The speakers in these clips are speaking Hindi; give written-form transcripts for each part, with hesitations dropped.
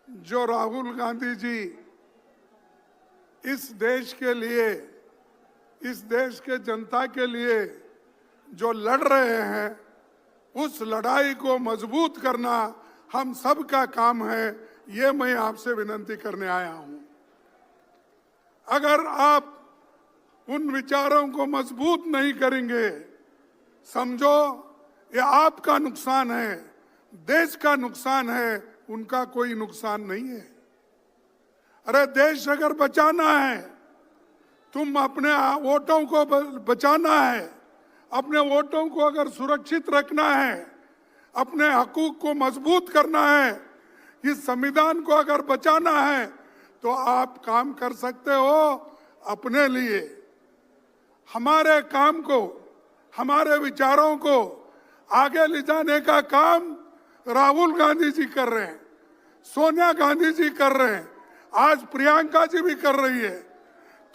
जो राहुल गांधी जी इस देश के लिए, इस देश के जनता के लिए जो लड़ रहे हैं, उस लड़ाई को मजबूत करना हम सब का काम है। ये मैं आपसे विनती करने आया हूं। अगर आप उन विचारों को मजबूत नहीं करेंगे, समझो ये आपका नुकसान है, देश का नुकसान है, उनका कोई नुकसान नहीं है। अरे देश अगर बचाना है, तुम अपने वोटों को बचाना है, अपने वोटों को अगर सुरक्षित रखना है, अपने हकूक को मजबूत करना है, इस संविधान को अगर बचाना है, तो आप काम कर सकते हो अपने लिए। हमारे काम को, हमारे विचारों को आगे ले जाने का काम राहुल गांधी जी कर रहे हैं, सोनिया गांधी जी कर रहे हैं, आज प्रियंका जी भी कर रही है।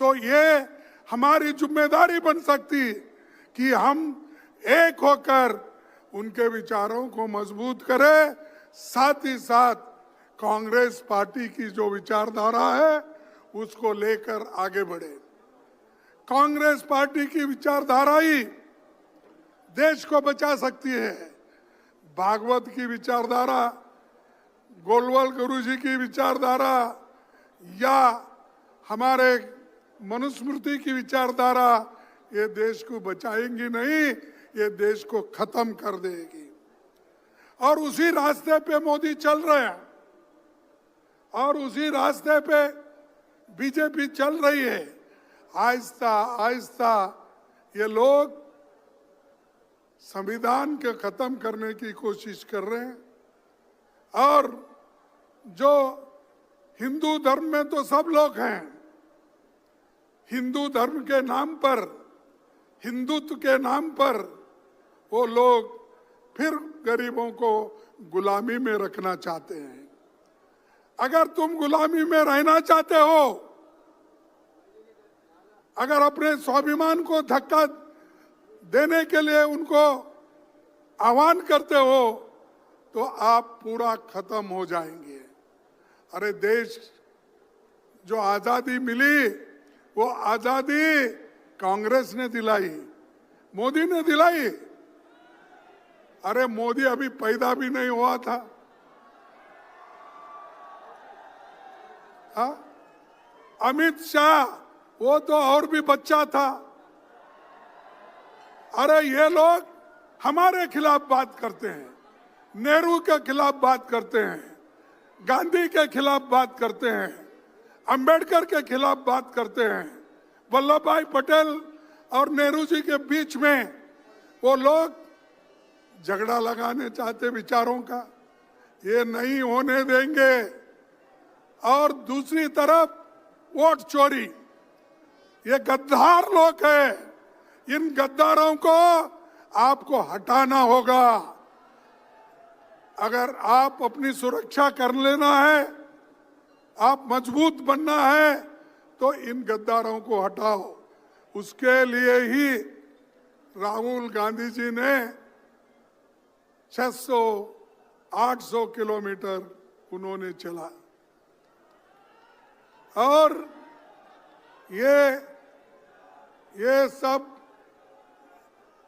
तो ये हमारी जिम्मेदारी बन सकती कि हम एक होकर उनके विचारों को मजबूत करें, साथ ही साथ कांग्रेस पार्टी की जो विचारधारा है उसको लेकर आगे बढ़े। कांग्रेस पार्टी की विचारधारा ही देश को बचा सकती है। भागवत की विचारधारा, गोलवाल गुरु जी की विचारधारा या हमारे मनुस्मृति की विचारधारा ये देश को बचाएंगी नहीं, ये देश को खत्म कर देगी। और उसी रास्ते पे मोदी चल रहे हैं और उसी रास्ते पे बीजेपी चल रही है। आहिस्ता आहिस्ता ये लोग संविधान के खत्म करने की कोशिश कर रहे हैं। और जो हिंदू धर्म में तो सब लोग हैं, हिंदू धर्म के नाम पर, हिंदुत्व के नाम पर वो लोग फिर गरीबों को गुलामी में रखना चाहते हैं। अगर तुम गुलामी में रहना चाहते हो, अगर अपने स्वाभिमान को धक्का देने के लिए उनको आह्वान करते हो, तो आप पूरा खत्म हो जाएंगे। अरे देश जो आजादी मिली, वो आजादी कांग्रेस ने दिलाई, मोदी ने दिलाई। अरे मोदी अभी पैदा भी नहीं हुआ था। हा? अमित शाह वो तो और भी बच्चा था। अरे ये लोग हमारे खिलाफ बात करते हैं, नेहरू के खिलाफ बात करते हैं, गांधी के खिलाफ बात करते हैं, अंबेडकर के खिलाफ बात करते हैं। वल्लभ भाई पटेल और नेहरू जी के बीच में वो लोग झगड़ा लगाने चाहते विचारों का, ये नहीं होने देंगे। और दूसरी तरफ वोट चोरी, ये गद्दार लोग हैं, इन गद्दारों को आपको हटाना होगा। अगर आप अपनी सुरक्षा कर लेना है, आप मजबूत बनना है, तो इन गद्दारों को हटाओ। उसके लिए ही राहुल गांधी जी ने 600-800 किलोमीटर उन्होंने चला। और ये सब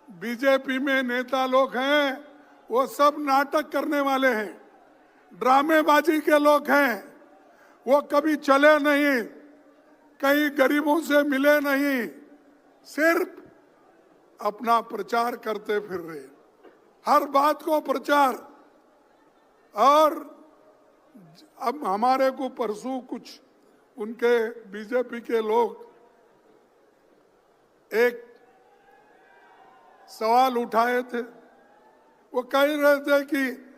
बीजेपी में नेता लोग हैं, वो सब नाटक करने वाले हैं, ड्रामेबाजी के लोग हैं। वो कभी चले नहीं, कहीं गरीबों से मिले नहीं, सिर्फ अपना प्रचार करते फिर रहे, हर बात को प्रचार। और अब हमारे को परसों कुछ उनके बीजेपी के लोग एक सवाल उठाए थे। वो कह रहे थे कि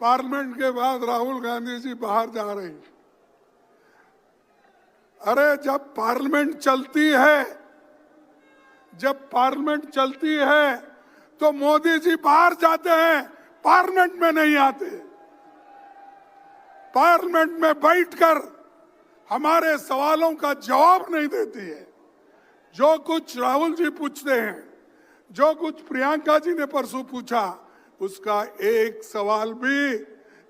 पार्लियामेंट के बाद राहुल गांधी जी बाहर जा रहे हैं। अरे जब पार्लियामेंट चलती है, जब पार्लियामेंट चलती है तो मोदी जी बाहर जाते हैं, पार्लियामेंट में नहीं आते। पार्लियामेंट में बैठकर हमारे सवालों का जवाब नहीं देती है। जो कुछ राहुल जी पूछते हैं, जो कुछ प्रियंका जी ने परसों पूछा, उसका एक सवाल भी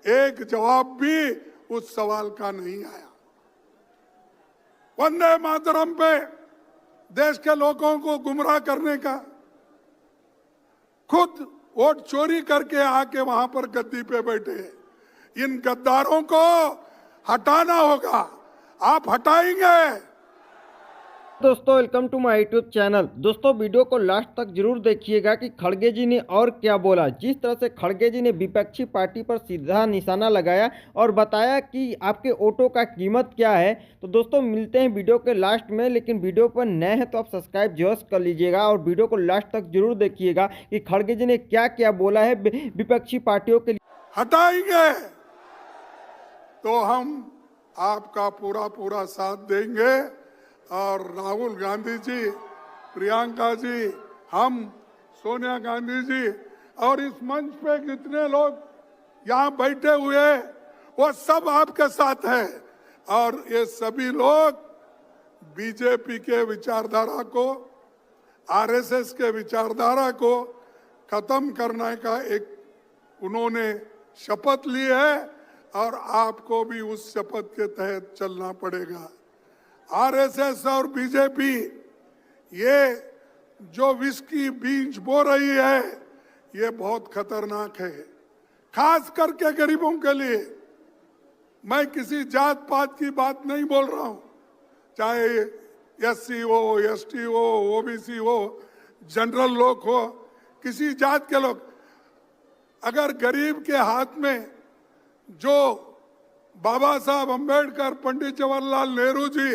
एक जवाब भी उस सवाल का नहीं आया। वंदे मातरम पे देश के लोगों को गुमराह करने का, खुद वोट चोरी करके आके वहां पर गद्दी पे बैठे हैं। इन गद्दारों को हटाना होगा। आप हटाएंगे? दोस्तों welcome to my YouTube channel. दोस्तों वीडियो को लास्ट तक जरूर देखिएगा कि खड़गे जी ने और क्या बोला। जिस तरह से खड़गे जी ने विपक्षी पार्टी पर सीधा निशाना लगाया और बताया कि आपके ऑटो का कीमत क्या है। तो दोस्तों मिलते हैं वीडियो के लास्ट में, लेकिन वीडियो पर नए हैं तो आप सब्सक्राइब जरूर कर लीजिएगा और वीडियो को लास्ट तक जरूर देखिएगा कि खड़गे जी ने क्या क्या बोला है विपक्षी पार्टियों के लिए। हटाएंगे तो हम आपका पूरा साथ देंगे। और राहुल गांधी जी, प्रियंका जी, हम सोनिया गांधी जी और इस मंच पे जितने लोग यहाँ बैठे हुए वो सब आपके साथ हैं। और ये सभी लोग बीजेपी के विचारधारा को, आरएसएस के विचारधारा को खत्म करने का एक उन्होंने शपथ ली है और आपको भी उस शपथ के तहत चलना पड़ेगा। आरएसएस और बीजेपी ये जो विष की बीज बो रही है ये बहुत खतरनाक है, खास करके गरीबों के लिए। मैं किसी जात पात की बात नहीं बोल रहा हूं, चाहे एससी हो, एसटी हो, ओबीसी हो, जनरल लोग हो, किसी जात के लोग। अगर गरीब के हाथ में जो बाबा साहब अंबेडकर, पंडित जवाहरलाल नेहरू जी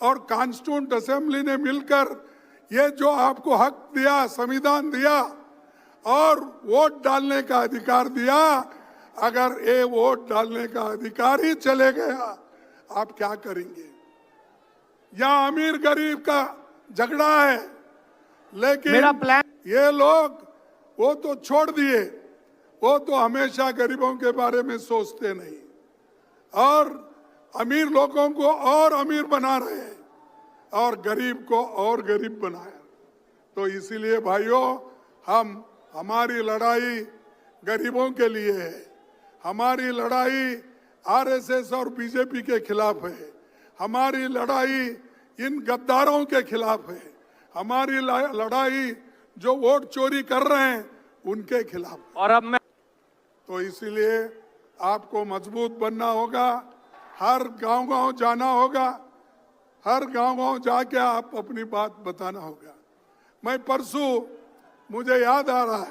और कॉन्स्टिट्यूंट असेंबली ने मिलकर ये जो आपको हक दिया, संविधान दिया और वोट डालने का अधिकार दिया, अगर ये वोट डालने का अधिकार ही चले गया, आप क्या करेंगे? यहाँ अमीर गरीब का झगड़ा है, लेकिन मेरा प्लान ये लोग वो तो छोड़ दिए, वो तो हमेशा गरीबों के बारे में सोचते नहीं और अमीर लोगों को और अमीर बना रहे हैं और गरीब को और गरीब बनाया। तो इसीलिए भाइयों, हमारी लड़ाई गरीबों के लिए है, हमारी लड़ाई आरएसएस और बीजेपी के खिलाफ है, हमारी लड़ाई इन गद्दारों के खिलाफ है, हमारी लड़ाई जो वोट चोरी कर रहे हैं उनके खिलाफ। और अब तो इसीलिए आपको मजबूत बनना होगा, हर गांव-गांव जाना होगा, हर गांव-गांव जाके आप अपनी बात बताना होगा। मैं परसों, मुझे याद आ रहा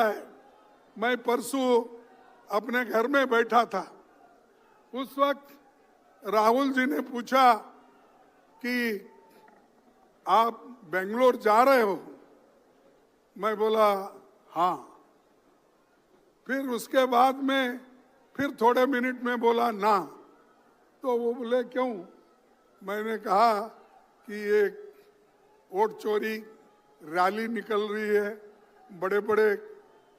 है, मैं परसों अपने घर में बैठा था। उस वक्त राहुल जी ने पूछा कि आप बेंगलोर जा रहे हो? मैं बोला हाँ। फिर उसके बाद में फिर थोड़े मिनट में बोला ना। तो वो बोले क्यों? मैंने कहा कि ये वोट चोरी रैली निकल रही है, बड़े बड़े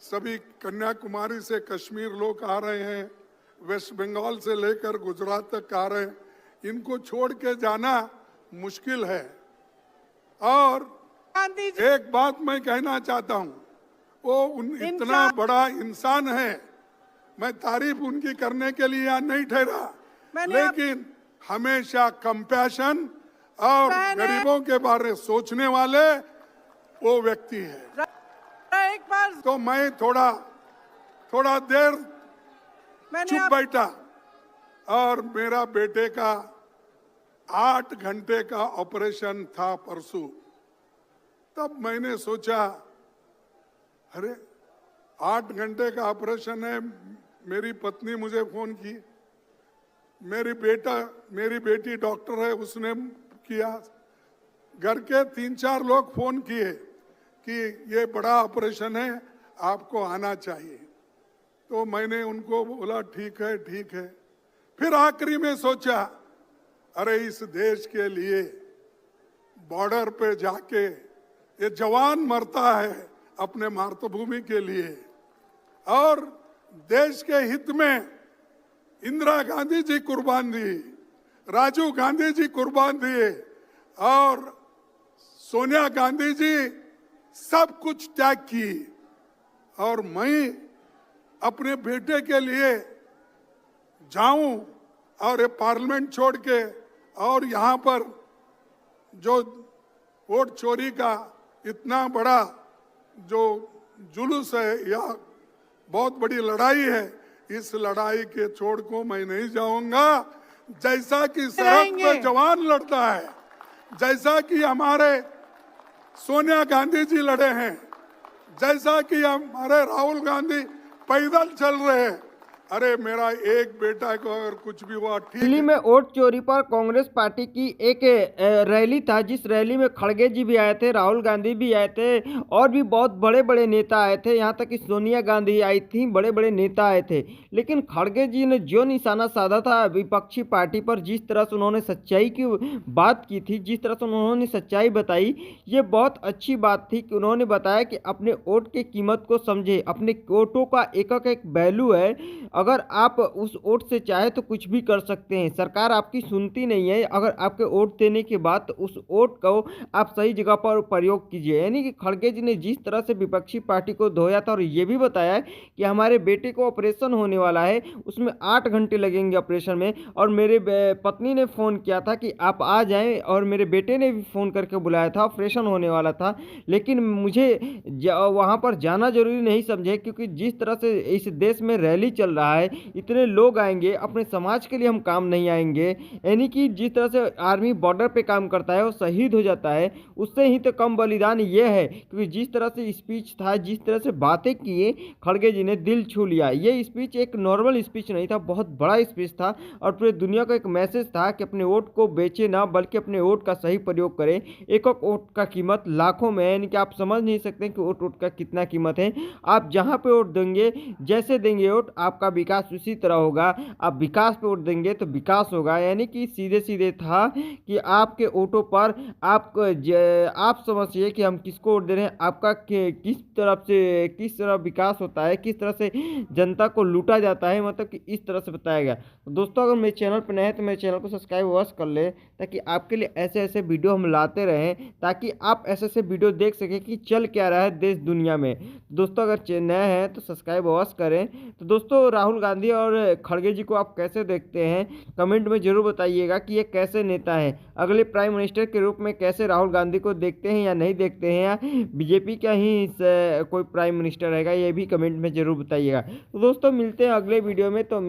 सभी कन्याकुमारी से कश्मीर लोग आ रहे हैं, वेस्ट बंगाल से लेकर गुजरात तक आ रहे हैं, इनको छोड़ के जाना मुश्किल है। और एक बात मैं कहना चाहता हूँ, वो इतना बड़ा इंसान है, मैं तारीफ उनकी करने के लिए यहाँ नहीं ठहरा, लेकिन हमेशा कंपैशन और गरीबों के बारे में सोचने वाले वो व्यक्ति है। तो मैं थोड़ा देर चुप बैठा और मेरा बेटे का 8 घंटे का ऑपरेशन था परसों। तब मैंने सोचा, अरे 8 घंटे का ऑपरेशन है। मेरी पत्नी मुझे फोन की, मेरी बेटी डॉक्टर है, उसने किया, घर के 3-4 लोग फोन किए कि ये बड़ा ऑपरेशन है, आपको आना चाहिए। तो मैंने उनको बोला ठीक है। फिर आखिरी में सोचा, अरे इस देश के लिए बॉर्डर पे जाके ये जवान मरता है अपने मातृभूमि के लिए, और देश के हित में इंदिरा गांधी जी कुर्बान दी, राजीव गांधी जी कुर्बान दिए और सोनिया गांधी जी सब कुछ त्याग की और मैं अपने बेटे के लिए जाऊं और ये पार्लियामेंट छोड़ के और यहाँ पर जो वोट चोरी का इतना बड़ा जो जुलूस है या बहुत बड़ी लड़ाई है, इस लड़ाई के छोड़ को मैं नहीं जाऊंगा। जैसा कि सरहद पे जवान लड़ता है, जैसा कि हमारे सोनिया गांधी जी लड़े हैं, जैसा कि हमारे राहुल गांधी पैदल चल रहे हैं, अरे मेरा एक बेटा को अगर कुछ भी हुआ ठीक दिल्ली में वोट चोरी पर कांग्रेस पार्टी की एक रैली था, जिस रैली में खड़गे जी भी आए थे, राहुल गांधी भी आए थे और भी बहुत बड़े बड़े नेता आए थे। यहाँ तक कि सोनिया गांधी आई थी, बड़े बड़े नेता आए थे। लेकिन खड़गे जी ने जो निशाना साधा था विपक्षी पार्टी पर, जिस तरह से उन्होंने सच्चाई की बात की थी, जिस तरह से उन्होंने सच्चाई बताई, ये बहुत अच्छी बात थी कि उन्होंने बताया कि अपने वोट की कीमत को समझे, अपने वोटों का एक वैल्यू है। अगर आप उस वोट से चाहे तो कुछ भी कर सकते हैं, सरकार आपकी सुनती नहीं है। अगर आपके वोट देने के बाद तो उस वोट को आप सही जगह पर प्रयोग कीजिए। यानी कि खड़गे जी ने जिस तरह से विपक्षी पार्टी को धोया था और ये भी बताया कि हमारे बेटे को ऑपरेशन होने वाला है, उसमें 8 घंटे लगेंगे ऑपरेशन में, और मेरे पत्नी ने फ़ोन किया था कि आप आ जाएं, और मेरे बेटे ने भी फ़ोन करके बुलाया था, ऑपरेशन होने वाला था। लेकिन मुझे वहाँ पर जाना जरूरी नहीं समझे, क्योंकि जिस तरह से इस देश में रैली चल रहा है, इतने लोग आएंगे, अपने समाज के लिए हम काम नहीं आएंगे। यानी कि जिस तरह से आर्मी बॉर्डर पे काम करता है, वो शहीद हो जाता है, उससे ही तो कम बलिदान ये है। क्योंकि जिस तरह से स्पीच था, जिस तरह से बातें किए, खड़गे जी ने दिल छू लिया। ये स्पीच एक नॉर्मल स्पीच नहीं था, बहुत बड़ा स्पीच था और पूरे दुनिया का एक मैसेज था कि अपने वोट को बेचे ना, बल्कि अपने वोट का सही प्रयोग करें। एक वोट का कीमत लाखों में है, यानी कि आप समझ नहीं सकते कि वोट का कितना कीमत है। आप जहाँ पे वोट देंगे, जैसे देंगे वोट, आपका विकास उसी तरह होगा। आप विकास पे वोट देंगे तो विकास होगा। यानी कि सीधे सीधे था कि आपके वोटों पर आप समझिए कि हम किसको वोट दे रहे हैं, आपका किस तरह विकास होता है, किस तरह से जनता को लूटा जाता है, मतलब कि इस तरह से बताया गया। तो दोस्तों, अगर मेरे चैनल पर नए हैं तो मेरे चैनल को सब्सक्राइब अवश्य कर ले, ताकि आपके लिए ऐसे ऐसे वीडियो हम लाते रहें, ताकि आप ऐसे ऐसे वीडियो देख सकें कि चल क्या रहा है देश दुनिया में। दोस्तों, अगर नए हैं तो सब्सक्राइब अवश्य करें। तो दोस्तों, राहुल गांधी और खड़गे जी को आप कैसे देखते हैं, कमेंट में जरूर बताइएगा कि ये कैसे नेता हैं। अगले प्राइम मिनिस्टर के रूप में कैसे राहुल गांधी को देखते हैं या नहीं देखते हैं, या बीजेपी का ही कोई प्राइम मिनिस्टर रहेगा, ये भी कमेंट में जरूर बताइएगा। तो दोस्तों, मिलते हैं अगले वीडियो में। तो